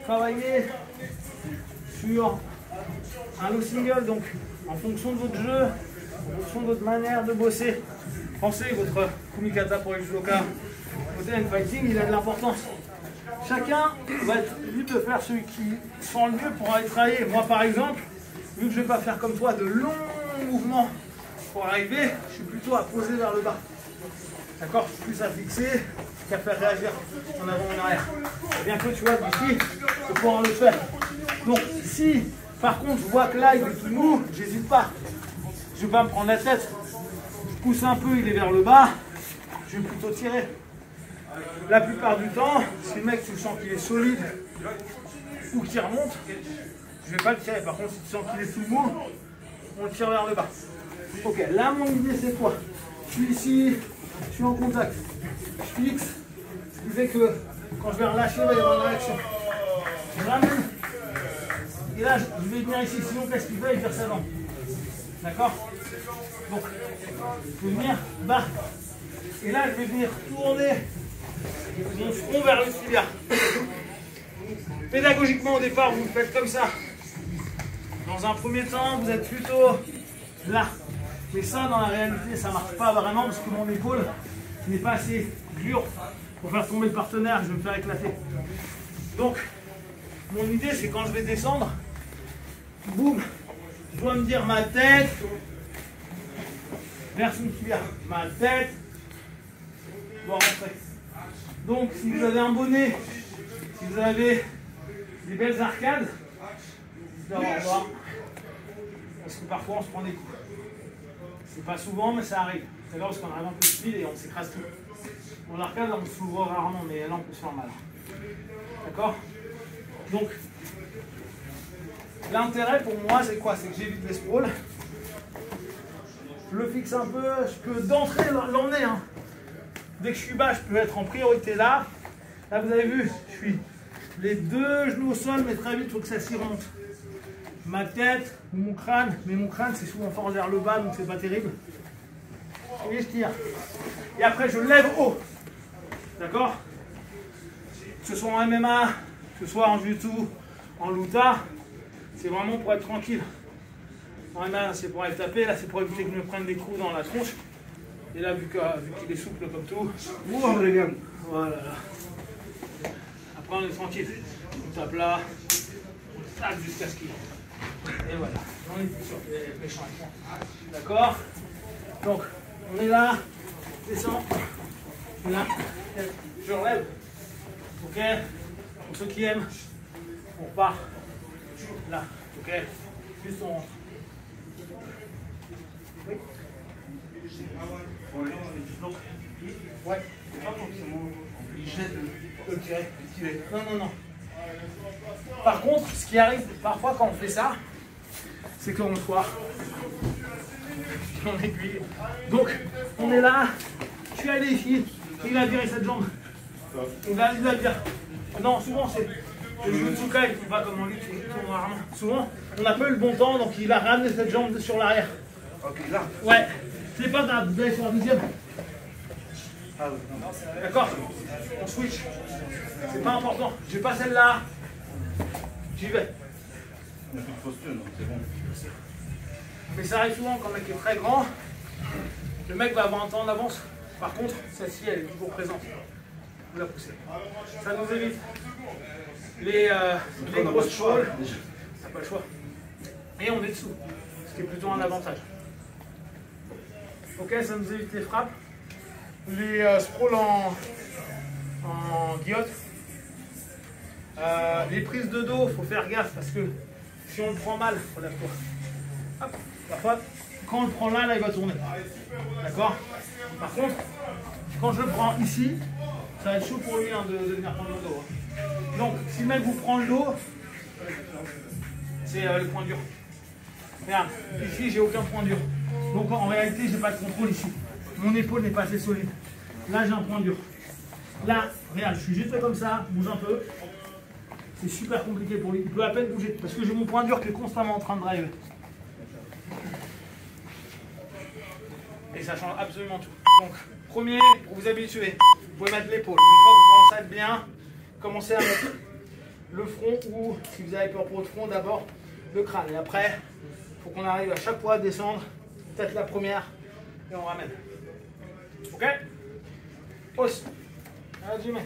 travailler sur un low single, donc en fonction de votre jeu, en fonction de votre manière de bosser. Pensez votre kumikata pour le judoka, votre hand fighting, il a de l'importance. Chacun va être libre de faire celui qui sent le mieux pour aller travailler. Moi par exemple, vu que je ne vais pas faire comme toi de longs mouvements pour arriver, je suis plutôt à poser vers le bas. D'accord? Je suis plus à fixer qu'à faire réagir en avant ou en arrière. Et bien que tu vois d'ici, je vais pouvoir le faire. Donc si par contre je vois que là il est tout mou, j'hésite pas. Je ne vais pas me prendre la tête. Je pousse un peu, il est vers le bas, je vais plutôt tirer. La plupart du temps, si le mec tu sens qu'il est solide ou qu'il remonte, je ne vais pas le tirer. Par contre, si tu sens qu'il est tout mou, on le tire vers le bas. Ok, là mon idée c'est quoi? Je suis ici, je suis en contact, je fixe, ce qui fait que quand je vais relâcher, il va y avoir une réaction. Je ramène, et là je vais venir ici, sinon qu'est-ce qu'il fait? Il tire sa jambe. D'accord? Donc, je vais venir bas, et là je vais venir tourner mon front vers le tibia. Pédagogiquement au départ, vous le faites comme ça. Dans un premier temps, vous êtes plutôt là. Mais ça, dans la réalité, ça ne marche pas vraiment parce que mon épaule n'est pas assez dure pour faire tomber le partenaire, je vais me faire éclater. Donc, mon idée, c'est quand je vais descendre, boum, je dois me dire ma tête vers son tibia. Ma tête doit rentrer. Donc, si vous avez un bonnet, si vous avez des belles arcades, d'avoir voir, parce que parfois on se prend des coups. C'est pas souvent, mais ça arrive. C'est là parce qu'on arrive un peu speed et on s'écrase tout. Mon arcade, on s'ouvre rarement, mais là on peut se faire mal. D'accord? Donc, l'intérêt pour moi, c'est quoi? C'est que j'évite les sprawls. Je le fixe un peu, je peux d'entrée l'emmener. Hein. Dès que je suis bas, je peux être en priorité là. Là, vous avez vu, je suis les deux genoux au sol, mais très vite, il faut que ça s'y remonte. Ma tête ou mon crâne, mais mon crâne c'est souvent fort vers le bas, donc c'est pas terrible. Et je tire. Et après, je lève haut. D'accord? Que ce soit en MMA, que ce soit en jiu-jitsu, en luta, c'est vraiment pour être tranquille. En MMA, c'est pour aller taper, là, c'est pour éviter que je me prenne des coups dans la tronche. Et là, vu qu'il est souple comme tout, voilà. Après, on est tranquille. On tape là, on tape jusqu'à ce qu'il. Et voilà, on est plus sur les champs. D'accord? Donc, on est là, descend, là, je relève. Ok? Pour ceux qui aiment, on part là. Ok? Juste on rentre. Oui? Donc, ouais. Pas forcément obligé de le tirer. Non. Par contre, ce qui arrive parfois quand on fait ça, c'est qu'on foire. On aiguille. Donc, on est là, je suis allé ici, il a viré cette jambe. Il va dire. Non, souvent c'est le Jutsuka, il ne pas comme on dit, rarement. Souvent, on n'a pas eu le bon temps, donc il a ramené cette jambe sur l'arrière. Ok, là. Ouais, c'est pas grave, vous allez sur la deuxième. D'accord? On switch. C'est pas important. J'ai pas celle-là. J'y vais. On n'a plus de posture, donc c'est bon. Mais ça arrive souvent quand le mec est très grand. Le mec va avoir un temps d'avance. Par contre, celle-ci, elle est toujours présente. Vous la poussez. Ça nous évite les grosses sprawls. On n'a pas le choix. Et on est dessous. Ce qui est plutôt un avantage. Ok, ça nous évite les frappes. Les sprawls en guillotte. Les prises de dos, il faut faire gaffe parce que si on le prend mal, relève-toi. Hop, parfois, quand on le prend là, il va tourner. D'accord? Par contre, quand je le prends ici, ça va être chaud pour lui hein, de venir prendre le dos. Hein. Donc, si le mec vous prend le dos, c'est le point dur. Regarde, ici, j'ai aucun point dur. Donc, en réalité, j'ai pas de contrôle ici. Mon épaule n'est pas assez solide. Là, j'ai un point dur. Là, regarde, je suis juste fait comme ça, bouge un peu. C'est super compliqué pour lui. Il peut à peine bouger parce que j'ai mon point dur qui est constamment en train de driver. Et ça change absolument tout. Donc, premier, pour vous habituer, vous pouvez mettre l'épaule. Une fois que vous commencez à être bien, commencez à mettre le front ou, si vous avez peur pour le front, d'abord le crâne. Et après, il faut qu'on arrive à chaque fois à descendre, peut-être la première, et on ramène. Ok? Hausse. Allez, Jimmy.